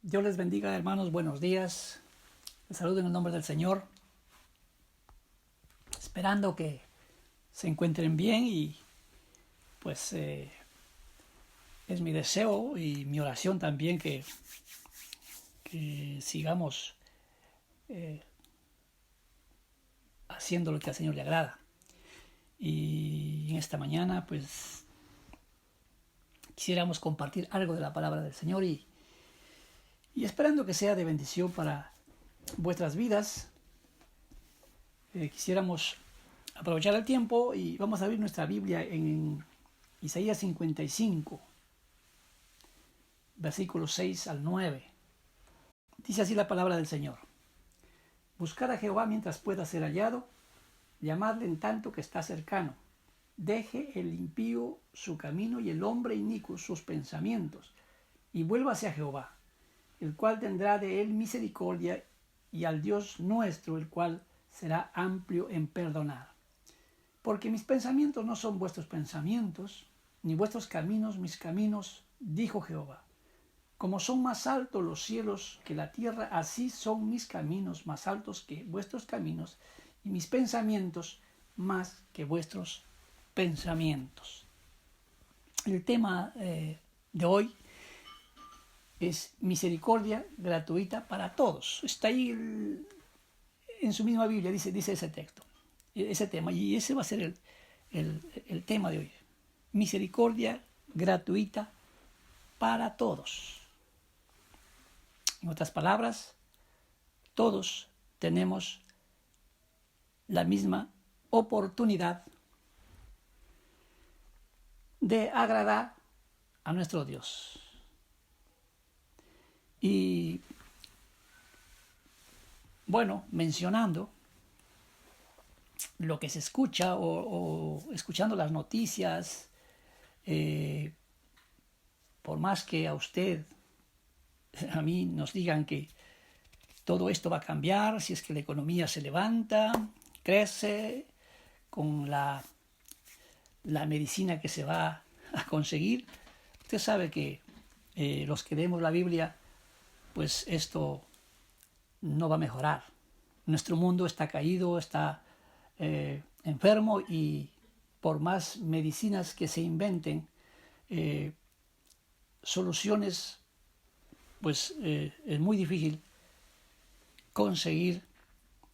Dios les bendiga, hermanos. Buenos días. Les saludo en el nombre del Señor, esperando que se encuentren bien y pues es mi deseo y mi oración también que sigamos haciendo lo que al Señor le agrada. Y en esta mañana pues quisiéramos compartir algo de la palabra del Señor y esperando que sea de bendición para vuestras vidas. Quisiéramos aprovechar el tiempo y vamos a abrir nuestra Biblia en Isaías 55, versículos 6 al 9. Dice así la palabra del Señor: Buscad a Jehová mientras pueda ser hallado, llamadle en tanto que está cercano. Deje el impío su camino y el hombre inicuo sus pensamientos, y vuélvase a Jehová, el cual tendrá de él misericordia, y al Dios nuestro, el cual será amplio en perdonar. Porque mis pensamientos no son vuestros pensamientos, ni vuestros caminos mis caminos, dijo Jehová. Como son más altos los cielos que la tierra, así son mis caminos más altos que vuestros caminos, y mis pensamientos más que vuestros pensamientos. El tema de hoy es misericordia gratuita para todos. Está ahí en su misma Biblia, dice ese texto, ese tema, y ese va a ser el tema de hoy. Misericordia gratuita para todos. En otras palabras, todos tenemos la misma oportunidad de agradar a nuestro Dios. Y bueno, mencionando lo que se escucha o escuchando las noticias, por más que a usted, a mí nos digan que todo esto va a cambiar, si es que la economía se levanta, crece, con la medicina que se va a conseguir, usted sabe que los que leemos la Biblia, pues esto no va a mejorar. Nuestro mundo está caído, está enfermo, y por más medicinas que se inventen, soluciones, pues es muy difícil conseguir,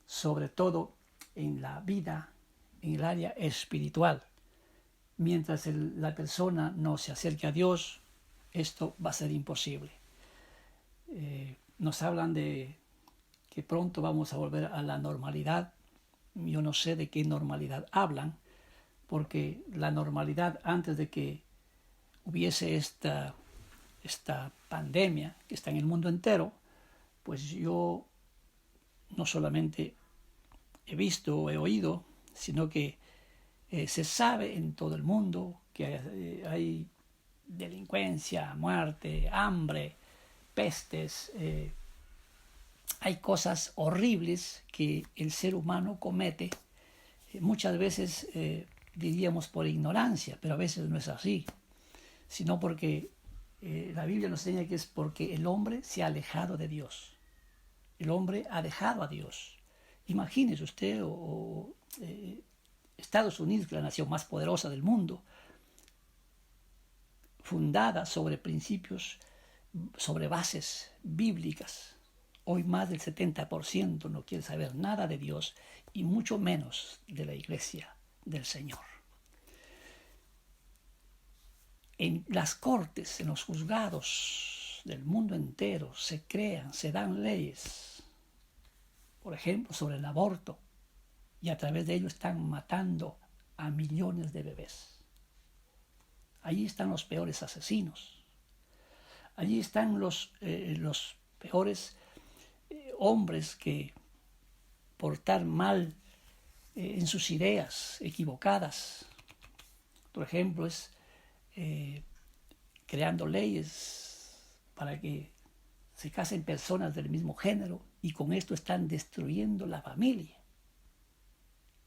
sobre todo en la vida, en el área espiritual. Mientras la persona no se acerque a Dios, esto va a ser imposible. Nos hablan de que pronto vamos a volver a la normalidad. Yo no sé de qué normalidad hablan, porque la normalidad antes de que hubiese esta pandemia que está en el mundo entero, pues yo no solamente he visto o he oído, sino que se sabe en todo el mundo que hay delincuencia, muerte, hambre, pestes, hay cosas horribles que el ser humano comete, muchas veces diríamos por ignorancia, pero a veces no es así, sino porque la Biblia nos enseña que es porque el hombre se ha alejado de Dios. El hombre ha dejado a Dios. Imagínese usted Estados Unidos, que es la nación más poderosa del mundo, fundada sobre principios, sobre bases bíblicas. Hoy más del 70% no quiere saber nada de Dios, y mucho menos de la iglesia del Señor. En las cortes, en los juzgados del mundo entero se dan leyes, por ejemplo, sobre el aborto, y a través de ello están matando a millones de bebés. Allí están los peores asesinos. Allí están los peores hombres que, por estar mal en sus ideas equivocadas, por ejemplo, es creando leyes para que se casen personas del mismo género, y con esto están destruyendo la familia,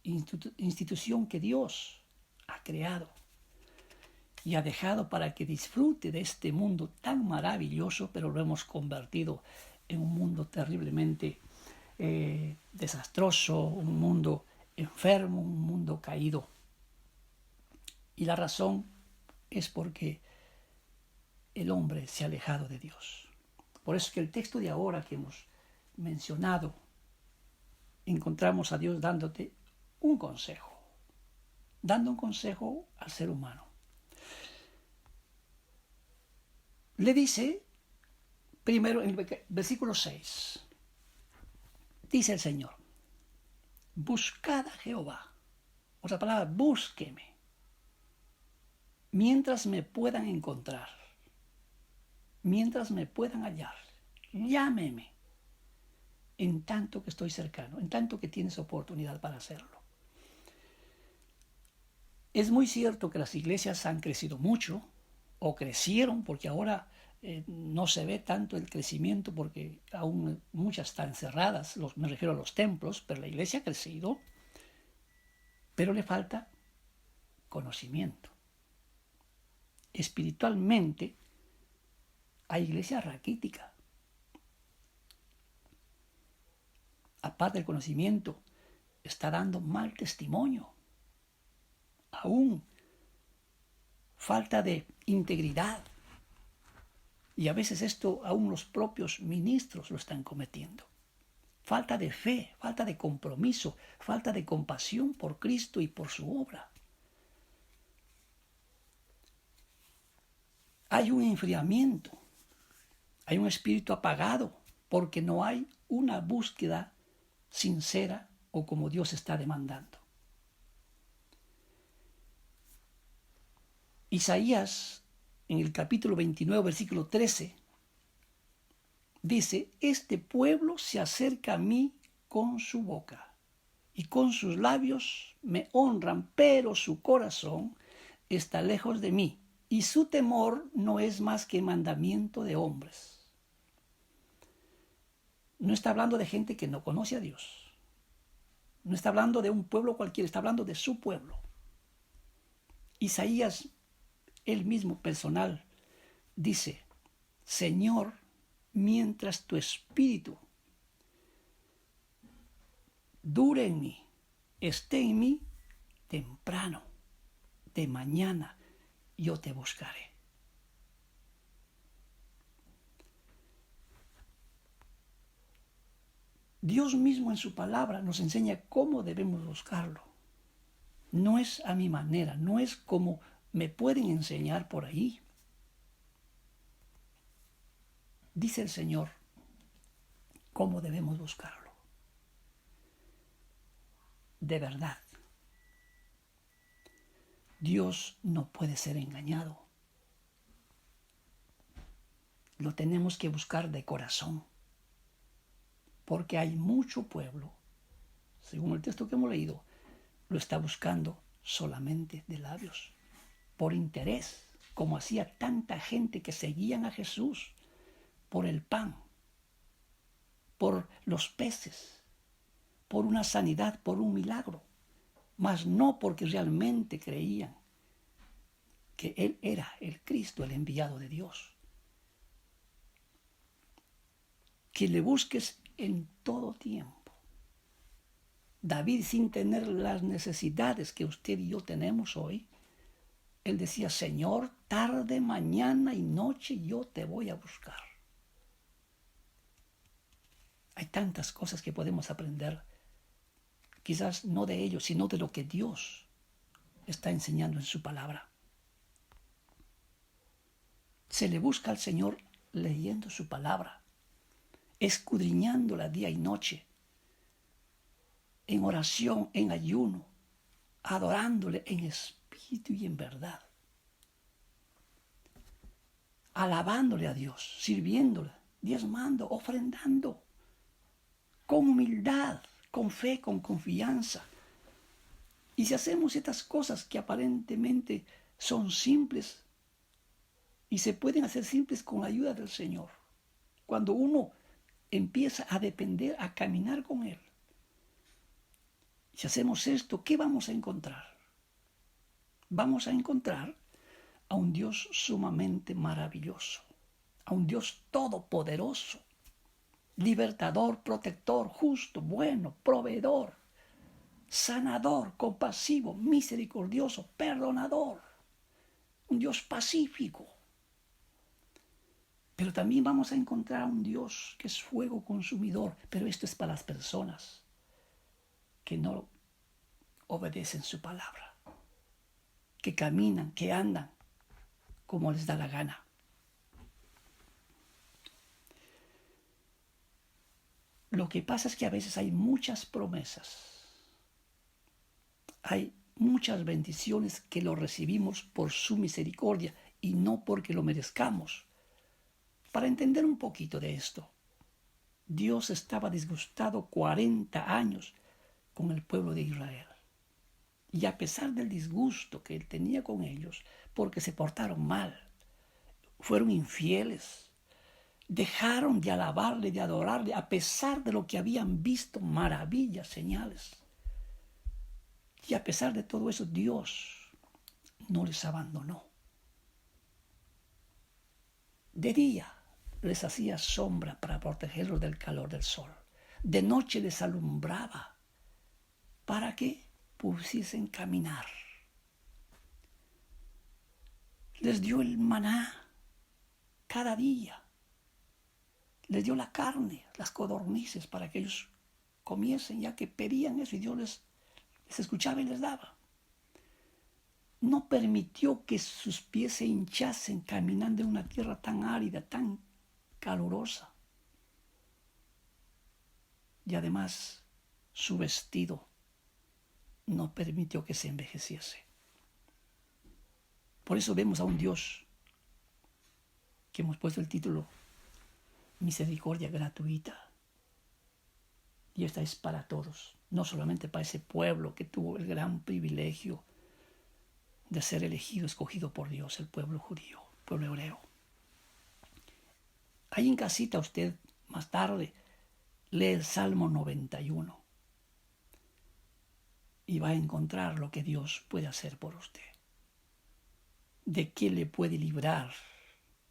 institución que Dios ha creado. y ha dejado para que disfrute de este mundo tan maravilloso, pero lo hemos convertido en un mundo terriblemente desastroso, un mundo enfermo, un mundo caído. Y la razón es porque el hombre se ha alejado de Dios. Por eso es que el texto de ahora que hemos mencionado, encontramos a Dios dándote un consejo, dando un consejo al ser humano. Le dice, primero en el versículo 6, dice el Señor, buscad a Jehová. Otra palabra, búsqueme, mientras me puedan encontrar, mientras me puedan hallar. Llámeme en tanto que estoy cercano, en tanto que tienes oportunidad para hacerlo. Es muy cierto que las iglesias han crecido mucho, o crecieron, porque ahora no se ve tanto el crecimiento, porque aún muchas están cerradas, me refiero a los templos, pero la iglesia ha crecido, pero le falta conocimiento. Espiritualmente hay iglesia raquítica. Aparte del conocimiento, está dando mal testimonio. Aún falta de integridad. Y a veces esto aún los propios ministros lo están cometiendo. Falta de fe, falta de compromiso, falta de compasión por Cristo y por su obra. Hay un enfriamiento, hay un espíritu apagado, porque no hay una búsqueda sincera o como Dios está demandando. Isaías, en el capítulo 29, versículo 13, dice, este pueblo se acerca a mí con su boca y con sus labios me honran, pero su corazón está lejos de mí y su temor no es más que mandamiento de hombres. No está hablando de gente que no conoce a Dios. No está hablando de un pueblo cualquiera, está hablando de su pueblo. Isaías, él mismo personal, dice, Señor, mientras tu espíritu dure en mí, esté en mí, temprano, de mañana, yo te buscaré. Dios mismo en su palabra nos enseña cómo debemos buscarlo. No es a mi manera, no es como me pueden enseñar por ahí. Dice el Señor cómo debemos buscarlo. De verdad, Dios no puede ser engañado. Lo tenemos que buscar de corazón, porque hay mucho pueblo, según el texto que hemos leído, lo está buscando solamente de labios, por interés, como hacía tanta gente que seguían a Jesús, por el pan, por los peces, por una sanidad, por un milagro, mas no porque realmente creían que Él era el Cristo, el enviado de Dios. Que le busques en todo tiempo. David, sin tener las necesidades que usted y yo tenemos hoy, él decía, Señor, tarde, mañana y noche yo te voy a buscar. Hay tantas cosas que podemos aprender, quizás no de ellos, sino de lo que Dios está enseñando en su palabra. Se le busca al Señor leyendo su palabra, escudriñándola día y noche, en oración, en ayuno, adorándole en espíritu y en verdad, alabándole a Dios, sirviéndole, diezmando, ofrendando, con humildad, con fe, con confianza. Y si hacemos estas cosas que aparentemente son simples y se pueden hacer simples con la ayuda del Señor, cuando uno empieza a depender, a caminar con Él, si hacemos esto, ¿qué vamos a encontrar? Vamos a encontrar a un Dios sumamente maravilloso, a un Dios todopoderoso, libertador, protector, justo, bueno, proveedor, sanador, compasivo, misericordioso, perdonador, un Dios pacífico. Pero también vamos a encontrar a un Dios que es fuego consumidor, pero esto es para las personas que no obedecen su palabra, que caminan, que andan como les da la gana. Lo que pasa es que a veces hay muchas promesas, hay muchas bendiciones que lo recibimos por su misericordia y no porque lo merezcamos. Para entender un poquito de esto, Dios estaba disgustado 40 años con el pueblo de Israel. Y a pesar del disgusto que él tenía con ellos, porque se portaron mal, fueron infieles, dejaron de alabarle, de adorarle, a pesar de lo que habían visto, maravillas, señales. Y a pesar de todo eso, Dios no les abandonó. De día les hacía sombra para protegerlos del calor del sol. De noche les alumbraba para que pudiesen caminar. Les dio el maná cada día. Les dio la carne, las codornices, para que ellos comiesen, ya que pedían eso y Dios les escuchaba y les daba. No permitió que sus pies se hinchasen caminando en una tierra tan árida, tan calurosa. Y además, su vestido no permitió que se envejeciese. Por eso vemos a un Dios que hemos puesto el título Misericordia gratuita. Y esta es para todos, no solamente para ese pueblo que tuvo el gran privilegio de ser elegido, escogido por Dios, el pueblo judío, el pueblo hebreo. Ahí en casita usted más tarde lee el Salmo 91 y va a encontrar lo que Dios puede hacer por usted. De qué le puede librar,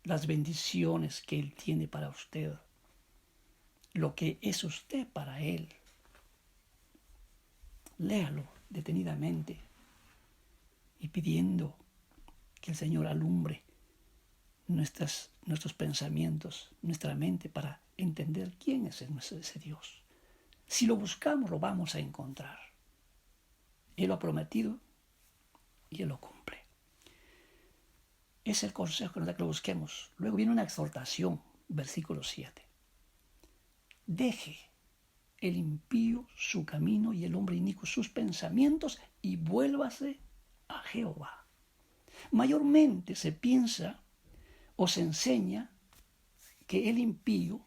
las bendiciones que Él tiene para usted, lo que es usted para Él. Léalo detenidamente y pidiendo que el Señor alumbre nuestros pensamientos, nuestra mente, para entender quién es ese Dios. Si lo buscamos, lo vamos a encontrar. Él lo ha prometido y Él lo cumple. Es el consejo que nos da que lo busquemos. Luego viene una exhortación, versículo 7. Deje el impío su camino y el hombre inicuo sus pensamientos y vuélvase a Jehová. Mayormente se piensa o se enseña que el impío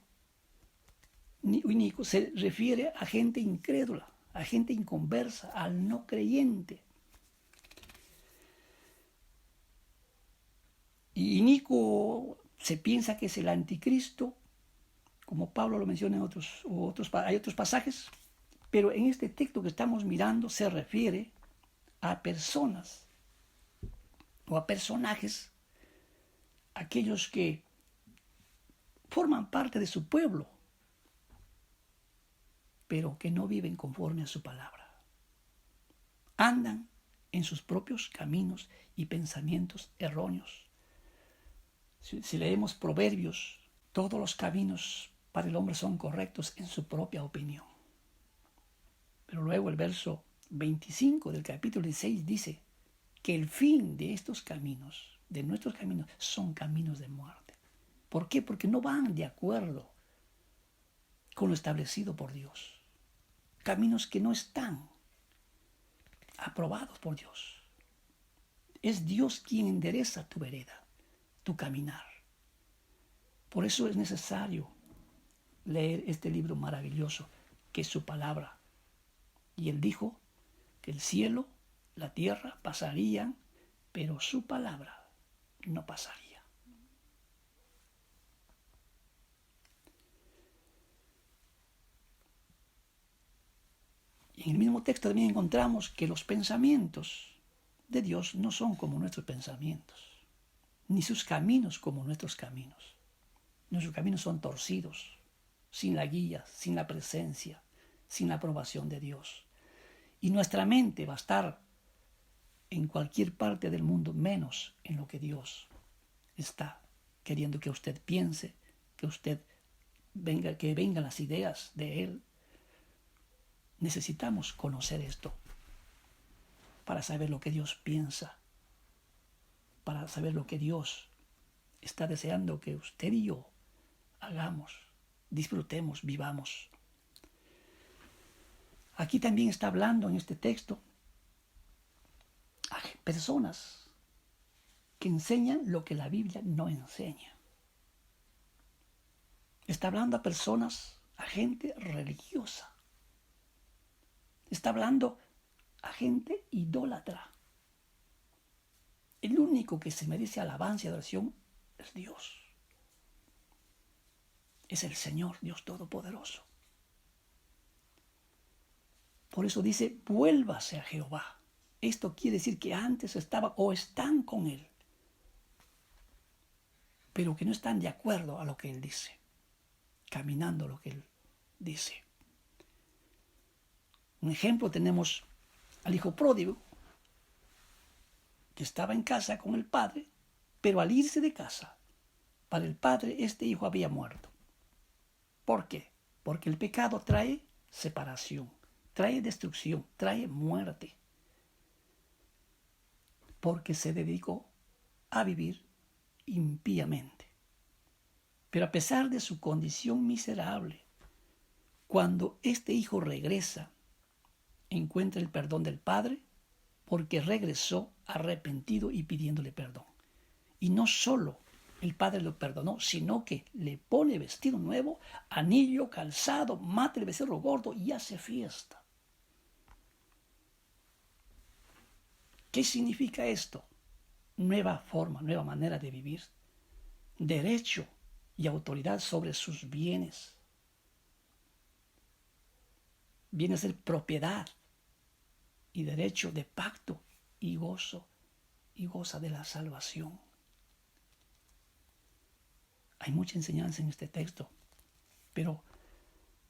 inicuo se refiere a gente incrédula, a gente inconversa, al no creyente. Y inicuo se piensa que es el anticristo, como Pablo lo menciona en hay otros pasajes, pero en este texto que estamos mirando se refiere a personas o a personajes, aquellos que forman parte de su pueblo, pero que no viven conforme a su palabra. Andan en sus propios caminos y pensamientos erróneos. Si leemos Proverbios, todos los caminos para el hombre son correctos en su propia opinión. Pero luego el verso 25 del capítulo 16 dice que el fin de estos caminos, de nuestros caminos, son caminos de muerte. ¿Por qué? Porque no van de acuerdo con lo establecido por Dios. Caminos que no están aprobados por Dios. Es Dios quien endereza tu vereda, tu caminar. Por eso es necesario leer este libro maravilloso que es su palabra. Y Él dijo que el cielo, la tierra pasarían, pero su palabra no pasaría. Y en el mismo texto también encontramos que los pensamientos de Dios no son como nuestros pensamientos. ni sus caminos como nuestros caminos. Nuestros caminos son torcidos, sin la guía, sin la presencia, sin la aprobación de Dios. Y nuestra mente va a estar en cualquier parte del mundo, menos en lo que Dios está queriendo que usted piense, que vengan las ideas de Él. Necesitamos conocer esto para saber lo que Dios piensa, para saber lo que Dios está deseando que usted y yo hagamos, disfrutemos, vivamos. Aquí también está hablando en este texto a personas que enseñan lo que la Biblia no enseña. Está hablando a personas, a gente religiosa. Está hablando a gente idólatra. El único que se merece alabanza y adoración es Dios. Es el Señor, Dios Todopoderoso. Por eso dice, vuélvase a Jehová. Esto quiere decir que antes estaban o están con Él, pero que no están de acuerdo a lo que Él dice, caminando lo que Él dice. Un ejemplo tenemos al hijo pródigo, que estaba en casa con el padre, pero al irse de casa, para el padre este hijo había muerto. ¿Por qué? Porque el pecado trae separación, trae destrucción, trae muerte. Porque se dedicó a vivir impíamente. Pero a pesar de su condición miserable, cuando este hijo regresa, encuentra el perdón del padre, porque regresó arrepentido y pidiéndole perdón. Y no solo el padre lo perdonó, sino que le pone vestido nuevo, anillo, calzado, mata el becerro gordo y hace fiesta. ¿Qué significa esto? Nueva forma, nueva manera de vivir. Derecho y autoridad sobre sus bienes. Viene a ser propiedad y derecho de pacto y gozo y goza de la salvación. Hay mucha enseñanza en este texto, pero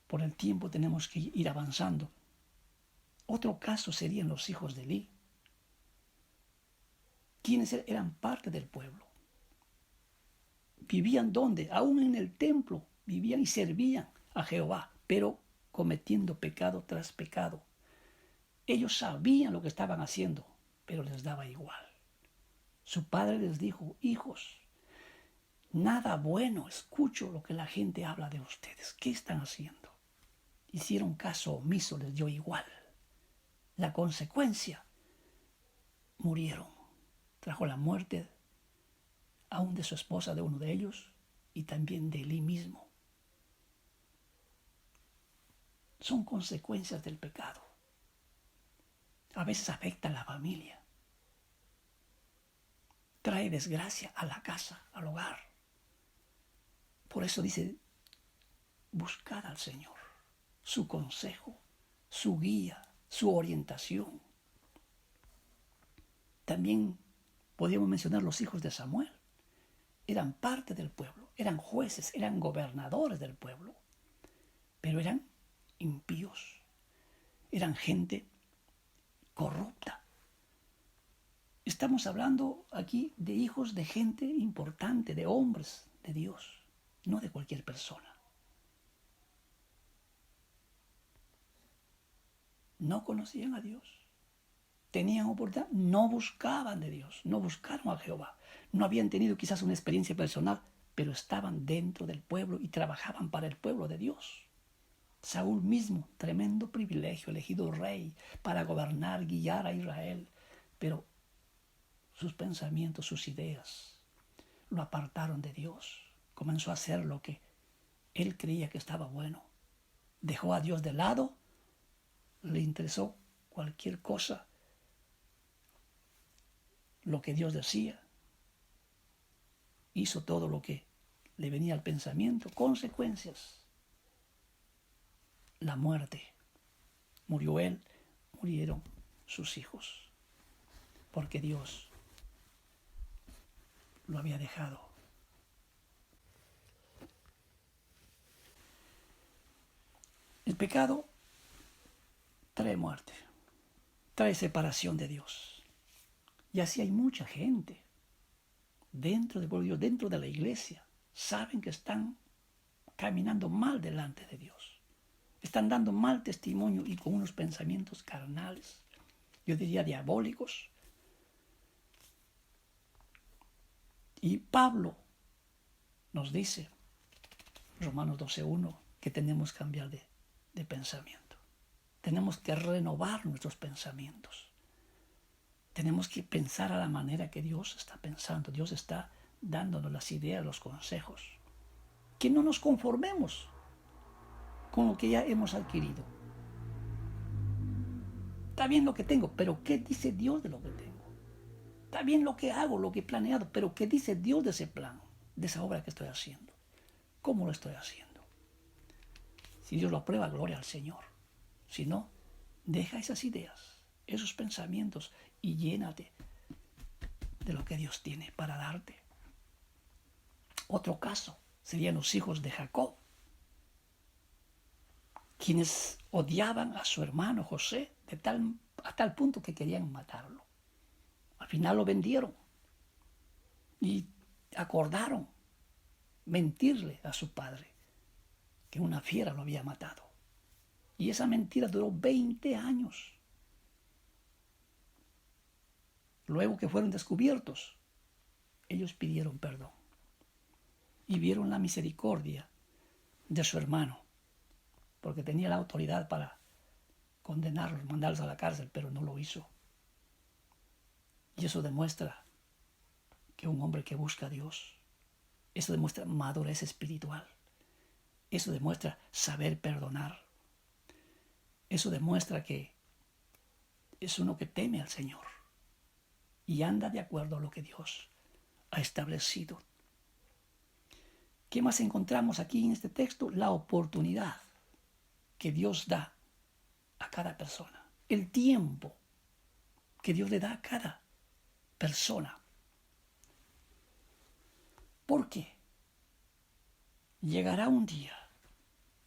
por el tiempo tenemos que ir avanzando. Otro caso serían los hijos de Elí, quienes eran parte del pueblo. Vivían donde, aún en el templo, vivían y servían a Jehová, pero cometiendo pecado tras pecado. Ellos sabían lo que estaban haciendo, pero les daba igual. Su padre les dijo, hijos, nada bueno escucho lo que la gente habla de ustedes. ¿Qué están haciendo? Hicieron caso omiso, les dio igual. La consecuencia, murieron. Trajo la muerte aún de su esposa, de uno de ellos, y también de Elí mismo. Son consecuencias del pecado. A veces afecta a la familia. Trae desgracia a la casa, al hogar. Por eso dice, buscad al Señor, su consejo, su guía, su orientación. También podríamos mencionar los hijos de Samuel. Eran parte del pueblo, eran jueces, eran gobernadores del pueblo, pero eran impíos, eran gente corrupta. Estamos hablando aquí de hijos de gente importante, de hombres de Dios, no de cualquier persona. No conocían a Dios, tenían oportunidad, no buscaban de Dios, no buscaron a Jehová, no habían tenido quizás una experiencia personal, pero estaban dentro del pueblo y trabajaban para el pueblo de Dios. Saúl mismo, tremendo privilegio, elegido rey para gobernar, guiar a Israel, pero sus pensamientos, sus ideas, lo apartaron de Dios. Comenzó a hacer lo que él creía que estaba bueno. Dejó a Dios de lado, le interesó cualquier cosa, lo que Dios decía. Hizo todo lo que le venía al pensamiento. Consecuencias. La muerte. Murió él, murieron sus hijos. Porque Dios lo había dejado. El pecado trae muerte, trae separación de Dios. Y así hay mucha gente dentro del pueblo de Dios, dentro de la iglesia, saben que están caminando mal delante de Dios. Están dando mal testimonio y con unos pensamientos carnales, yo diría diabólicos. Y Pablo nos dice, Romanos 12:1, que tenemos que cambiar de pensamiento. Tenemos que renovar nuestros pensamientos. Tenemos que pensar a la manera que Dios está pensando. Dios está dándonos las ideas, los consejos. Que no nos conformemos con lo que ya hemos adquirido. Está bien lo que tengo, pero ¿qué dice Dios de lo que tengo? Está bien lo que hago, lo que he planeado, pero ¿qué dice Dios de ese plan, de esa obra que estoy haciendo? ¿Cómo lo estoy haciendo? Si Dios lo aprueba, gloria al Señor. Si no, deja esas ideas, esos pensamientos y llénate de lo que Dios tiene para darte. Otro caso serían los hijos de Jacob, quienes odiaban a su hermano José a tal punto que querían matarlo. Al final lo vendieron y acordaron mentirle a su padre que una fiera lo había matado. Y esa mentira duró 20 años. Luego que fueron descubiertos, ellos pidieron perdón y vieron la misericordia de su hermano, porque tenía la autoridad para condenarlos, mandarlos a la cárcel, pero no lo hizo. Y eso demuestra que un hombre que busca a Dios, eso demuestra madurez espiritual, eso demuestra saber perdonar, eso demuestra que es uno que teme al Señor y anda de acuerdo a lo que Dios ha establecido. ¿Qué más encontramos aquí en este texto? La oportunidad que Dios da a cada persona, el tiempo que Dios le da a cada persona. ¿Por qué? Llegará un día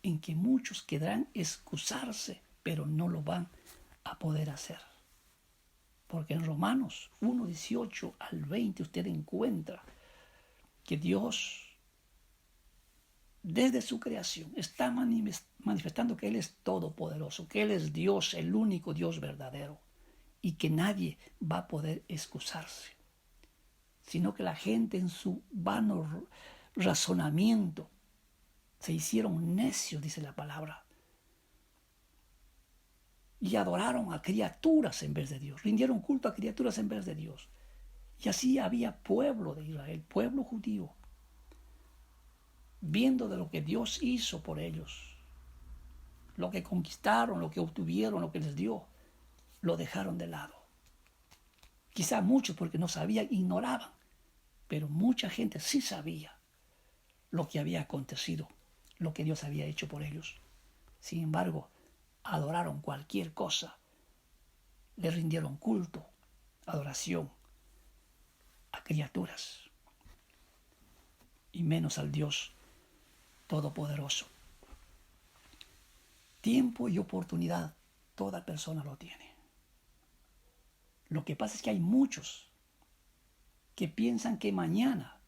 en que muchos querrán excusarse, pero no lo van a poder hacer. Porque en Romanos 1:18 al 20 usted encuentra que Dios, desde su creación, está manifestando que Él es todopoderoso, que Él es Dios, el único Dios verdadero, y que nadie va a poder excusarse, sino que la gente en su vano razonamiento se hicieron necios, dice la palabra, y adoraron a criaturas en vez de Dios, rindieron culto a criaturas en vez de Dios. Y así había pueblo de Israel, pueblo judío, viendo de lo que Dios hizo por ellos, lo que conquistaron, lo que obtuvieron, lo que les dio, lo dejaron de lado. Quizá muchos porque no sabían, ignoraban, pero mucha gente sí sabía lo que había acontecido, lo que Dios había hecho por ellos. Sin embargo, adoraron cualquier cosa, le rindieron culto, adoración a criaturas y menos al Dios todopoderoso. Tiempo y oportunidad, toda persona lo tiene. Lo que pasa es que hay muchos que piensan que mañana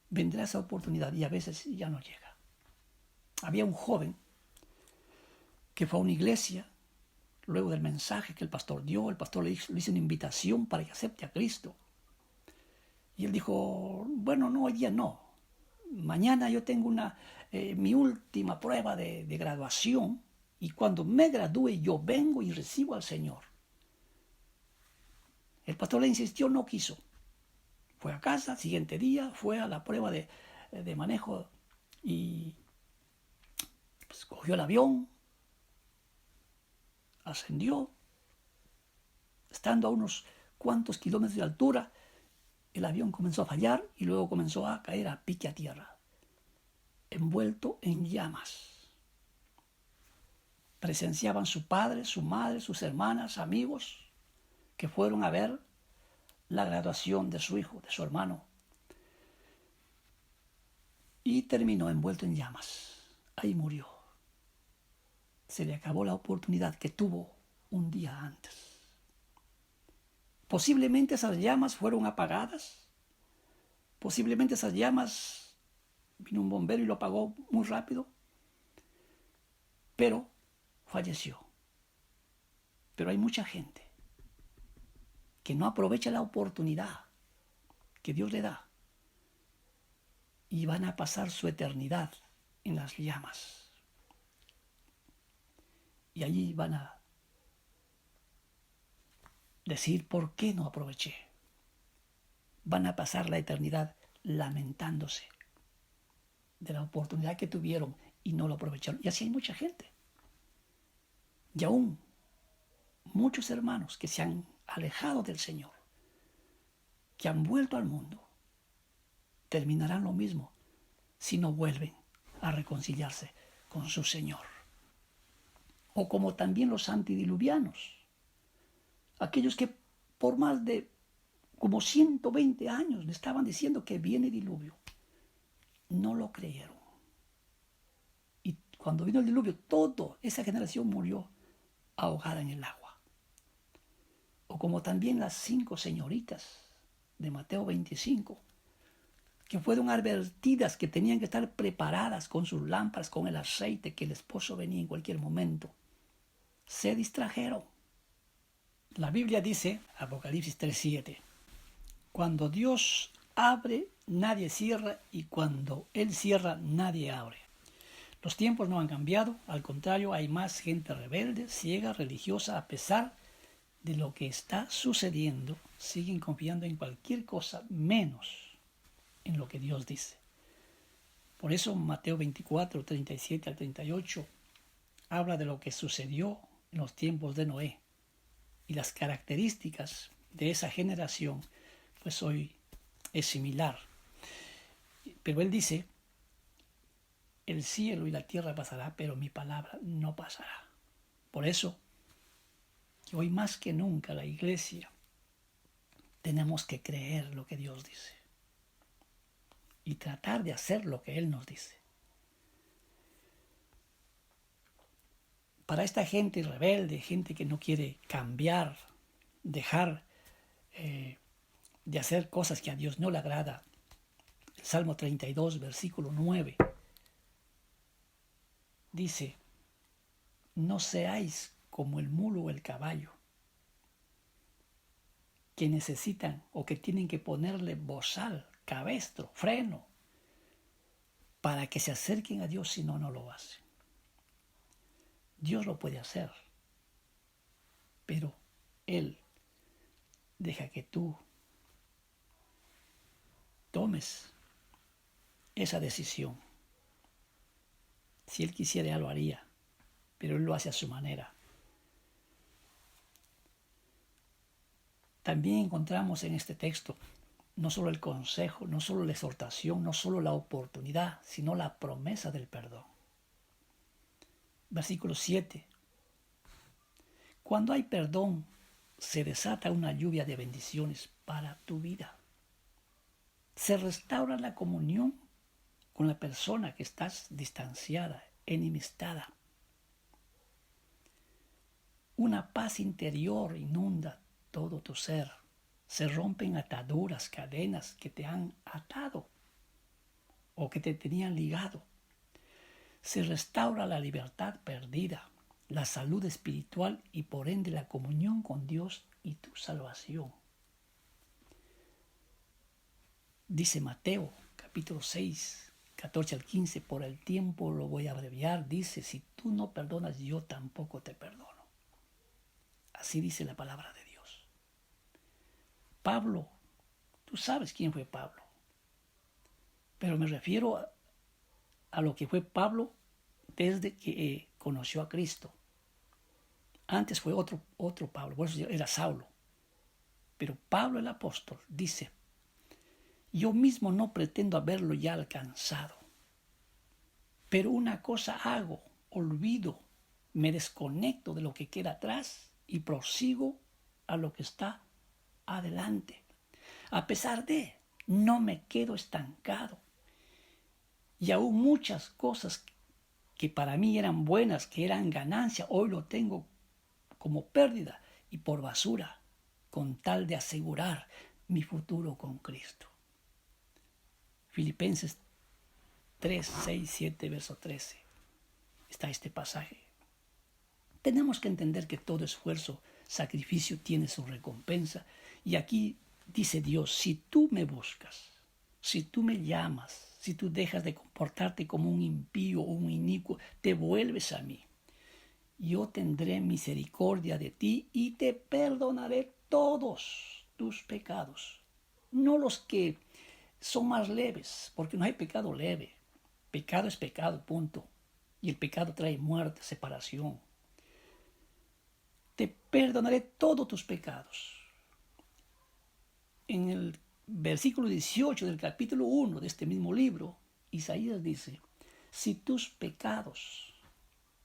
vendrá esa oportunidad y a veces ya no llega. Había un joven que fue a una iglesia luego del mensaje que el pastor dio. El pastor le hizo una invitación para que acepte a Cristo. Y él dijo, bueno, no, hoy día no. Mañana yo tengo mi última prueba de graduación y cuando me gradúe yo vengo y recibo al Señor. El pastor le insistió, no quiso. Fue a casa, siguiente día, fue a la prueba de manejo y pues, cogió el avión, ascendió, estando a unos cuantos kilómetros de altura, el avión comenzó a fallar y luego comenzó a caer a pique a tierra, envuelto en llamas. Presenciaban su padre, su madre, sus hermanas, amigos, que fueron a ver la graduación de su hijo, de su hermano. y terminó envuelto en llamas. Ahí murió. Se le acabó la oportunidad que tuvo un día antes. Posiblemente esas llamas fueron apagadas. Posiblemente esas llamas vino un bombero y lo apagó muy rápido. Pero falleció. Pero hay mucha gente que no aprovecha la oportunidad que Dios le da y van a pasar su eternidad en las llamas. Y allí van a decir, ¿por qué no aproveché? Van a pasar la eternidad lamentándose de la oportunidad que tuvieron y no lo aprovecharon. Y así hay mucha gente. Y aún muchos hermanos que se han alejado del Señor, que han vuelto al mundo, terminarán lo mismo si no vuelven a reconciliarse con su Señor. O como también los antidiluvianos, aquellos que por más de como 120 años le estaban diciendo que viene diluvio, no lo creyeron. Y cuando vino el diluvio, toda esa generación murió ahogada en el agua. O como también las 5 señoritas de Mateo 25, que fueron advertidas que tenían que estar preparadas con sus lámparas, con el aceite, que el esposo venía en cualquier momento. Se distrajeron. La Biblia dice, Apocalipsis 3:7, cuando Dios abre, nadie cierra, y cuando Él cierra, nadie abre. Los tiempos no han cambiado, al contrario, hay más gente rebelde, ciega, religiosa, a pesar de lo que está sucediendo, siguen confiando en cualquier cosa menos en lo que Dios dice. Por eso Mateo 24, 37 al 38 habla de lo que sucedió en los tiempos de Noé. Y las características de esa generación, pues hoy es similar. Pero él dice, el cielo y la tierra pasará, pero mi palabra no pasará. Por eso, que hoy más que nunca la iglesia tenemos que creer lo que Dios dice y tratar de hacer lo que Él nos dice. Para esta gente rebelde, gente que no quiere cambiar, dejar de hacer cosas que a Dios no le agrada, el Salmo 32, versículo 9, dice, no seáis como el mulo o el caballo, que necesitan o que tienen que ponerle bozal, cabestro, freno, para que se acerquen a Dios, si no, no lo hacen. Dios lo puede hacer, pero Él deja que tú tomes esa decisión. Si Él quisiera, ya lo haría, pero Él lo hace a su manera. También encontramos en este texto no solo el consejo, no solo la exhortación, no solo la oportunidad, sino la promesa del perdón. Versículo 7. Cuando hay perdón, se desata una lluvia de bendiciones para tu vida. Se restaura la comunión con la persona que estás distanciada, enemistada. Una paz interior inunda todo tu ser. Se rompen ataduras, cadenas que te han atado o que te tenían ligado. Se restaura la libertad perdida, la salud espiritual y por ende la comunión con Dios y tu salvación. Dice Mateo capítulo 6, 14 al 15, por el tiempo lo voy a abreviar, dice, si tú no perdonas, yo tampoco te perdono. Así dice la palabra de Dios. Pablo, tú sabes quién fue Pablo, pero me refiero a lo que fue Pablo desde que conoció a Cristo. Antes fue otro Pablo, por eso era Saulo. Pero Pablo el apóstol dice, yo mismo no pretendo haberlo ya alcanzado, pero una cosa hago, olvido, me desconecto de lo que queda atrás y prosigo a lo que está adelante. A pesar de, no me quedo estancado. Y aún muchas cosas que para mí eran buenas, que eran ganancia, hoy lo tengo como pérdida y por basura, con tal de asegurar mi futuro con Cristo. Filipenses 3, 6, 7, verso 13. Está este pasaje. Tenemos que entender que todo esfuerzo, sacrificio tiene su recompensa. Y aquí dice Dios, si tú me buscas, si tú me llamas, si tú dejas de comportarte como un impío o un inicuo, te vuelves a mí. Yo tendré misericordia de ti y te perdonaré todos tus pecados. No los que son más leves, porque no hay pecado leve. Pecado es pecado, punto. Y el pecado trae muerte, separación. Te perdonaré todos tus pecados. En el versículo 18 del capítulo 1 de este mismo libro, Isaías dice, si tus pecados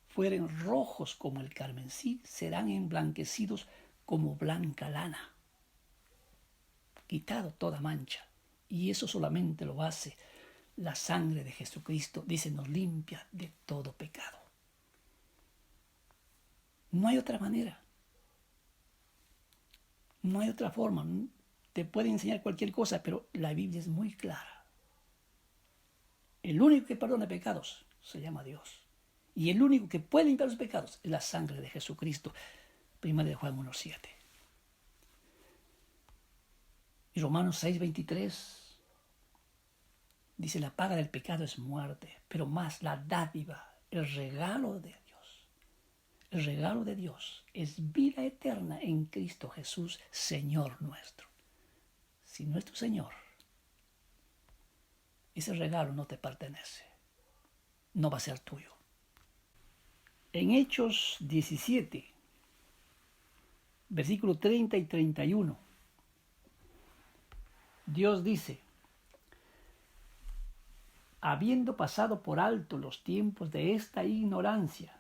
fueren rojos como el carmesí, serán emblanquecidos como blanca lana. Quitado toda mancha. Y eso solamente lo hace la sangre de Jesucristo. Dice, nos limpia de todo pecado. No hay otra manera. No hay otra forma. Te puede enseñar cualquier cosa, pero la Biblia es muy clara. El único que perdona pecados se llama Dios. Y el único que puede limpiar los pecados es la sangre de Jesucristo. 1 Juan 1:7. Y Romanos 6:23 dice, la paga del pecado es muerte, pero más la dádiva, el regalo de Dios. El regalo de Dios es vida eterna en Cristo Jesús, Señor nuestro. Si no es tu Señor, ese regalo no te pertenece. No va a ser tuyo. En Hechos 17, versículo 30 y 31, Dios dice, habiendo pasado por alto los tiempos de esta ignorancia,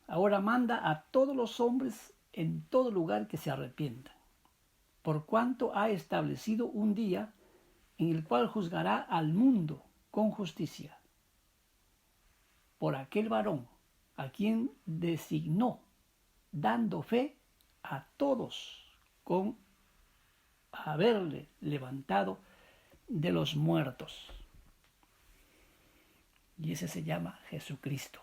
ahora manda a todos los hombres en todo lugar que se arrepientan, por cuanto ha establecido un día en el cual juzgará al mundo con justicia, por aquel varón a quien designó, dando fe a todos con haberle levantado de los muertos. Y ese se llama Jesucristo.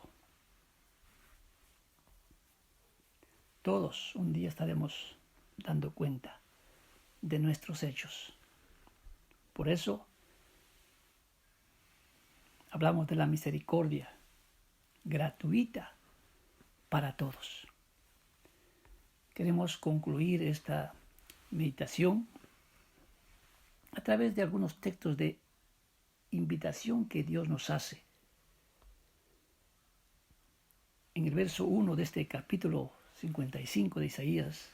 Todos un día estaremos dando cuenta de nuestros hechos. Por eso hablamos de la misericordia gratuita para todos. Queremos concluir esta meditación a través de algunos textos de invitación que Dios nos hace. En el verso 1 de este capítulo 55 de Isaías,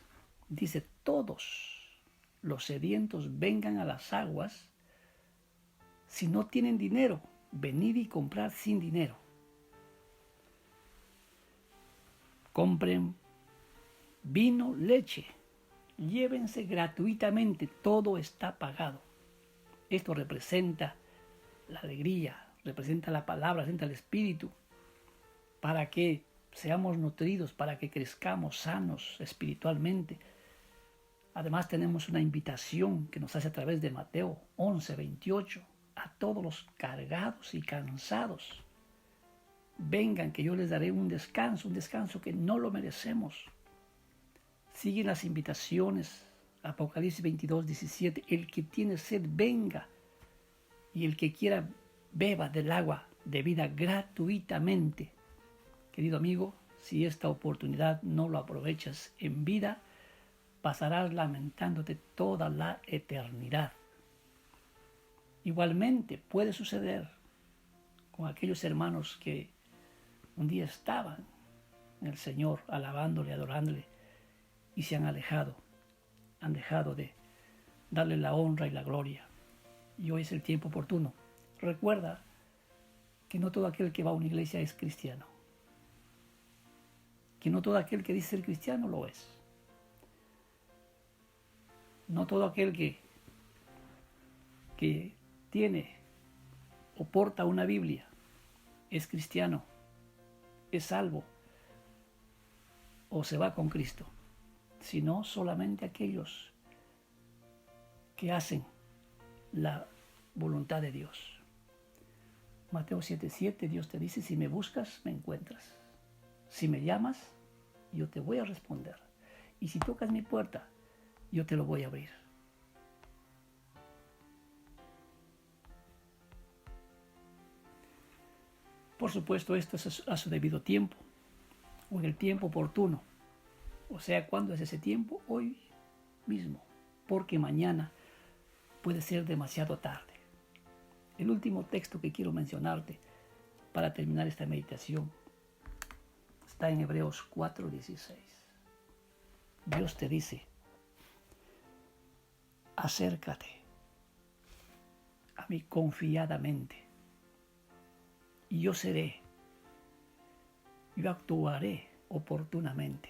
dice, todos los sedientos vengan a las aguas. Si no tienen dinero, venid y comprad sin dinero. Compren vino, leche, llévense gratuitamente, todo está pagado. Esto representa la alegría, representa la palabra, representa el espíritu, para que seamos nutridos, para que crezcamos sanos espiritualmente. Además tenemos una invitación que nos hace a través de Mateo 11:28 a todos los cargados y cansados. Vengan que yo les daré un descanso que no lo merecemos. Siguen las invitaciones, Apocalipsis 22:17, el que tiene sed venga y el que quiera beba del agua de vida gratuitamente. Querido amigo, si esta oportunidad no lo aprovechas en vida, pasarás lamentándote toda la eternidad. Igualmente puede suceder con aquellos hermanos que un día estaban en el Señor, alabándole, adorándole, y se han alejado, han dejado de darle la honra y la gloria. Y hoy es el tiempo oportuno. Recuerda que no todo aquel que va a una iglesia es cristiano. Que no todo aquel que dice ser cristiano lo es. No todo aquel que tiene o porta una Biblia, es cristiano, es salvo o se va con Cristo, sino solamente aquellos que hacen la voluntad de Dios. Mateo 7:7, Dios te dice, si me buscas, me encuentras. Si me llamas, yo te voy a responder. Y si tocas mi puerta, yo te lo voy a abrir. Por supuesto, esto es a su debido tiempo, o en el tiempo oportuno. O sea, ¿cuándo es ese tiempo? Hoy mismo, porque mañana puede ser demasiado tarde. El último texto que quiero mencionarte para terminar esta meditación está en Hebreos 4:16. Dios te dice, acércate a mí confiadamente y yo actuaré oportunamente,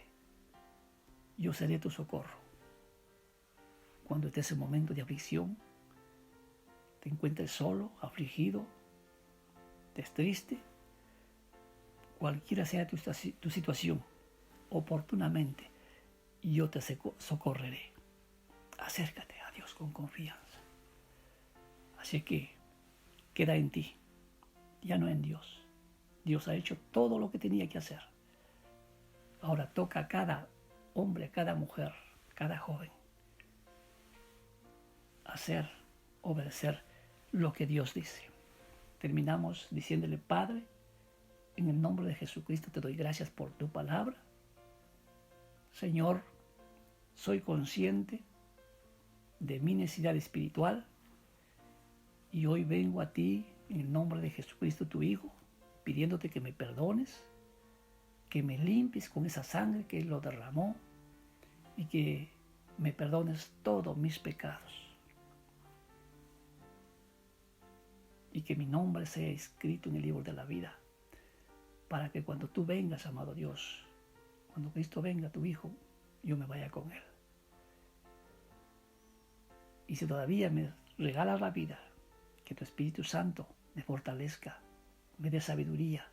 yo seré tu socorro. Cuando estés en momento de aflicción, te encuentres solo, afligido, estés triste, cualquiera sea tu situación, oportunamente yo te socorreré. Acércate a Dios con confianza. Así que queda en ti, ya no en Dios. Dios ha hecho todo lo que tenía que hacer. Ahora toca a cada hombre, a cada mujer, cada joven, obedecer lo que Dios dice. Terminamos diciéndole, Padre, en el nombre de Jesucristo te doy gracias por tu palabra. Señor, soy consciente de mi necesidad espiritual y hoy vengo a ti en el nombre de Jesucristo tu Hijo, pidiéndote que me perdones, que me limpies con esa sangre que Él lo derramó y que me perdones todos mis pecados. Y que mi nombre sea escrito en el libro de la vida, para que cuando tú vengas, amado Dios, cuando Cristo venga, tu Hijo, yo me vaya con Él. Y si todavía me regalas la vida, que tu Espíritu Santo me fortalezca, me dé sabiduría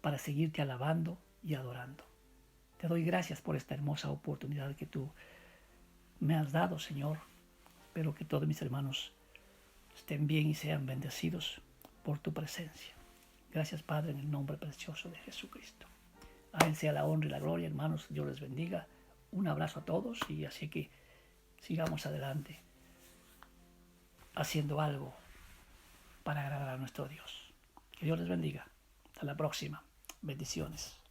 para seguirte alabando y adorando. Te doy gracias por esta hermosa oportunidad que tú me has dado, Señor. Espero que todos mis hermanos estén bien y sean bendecidos por tu presencia. Gracias, Padre, en el nombre precioso de Jesucristo. A Él sea la honra y la gloria, hermanos. Dios les bendiga. Un abrazo a todos y así que sigamos adelante haciendo algo para agradar a nuestro Dios. Que Dios les bendiga. Hasta la próxima. Bendiciones.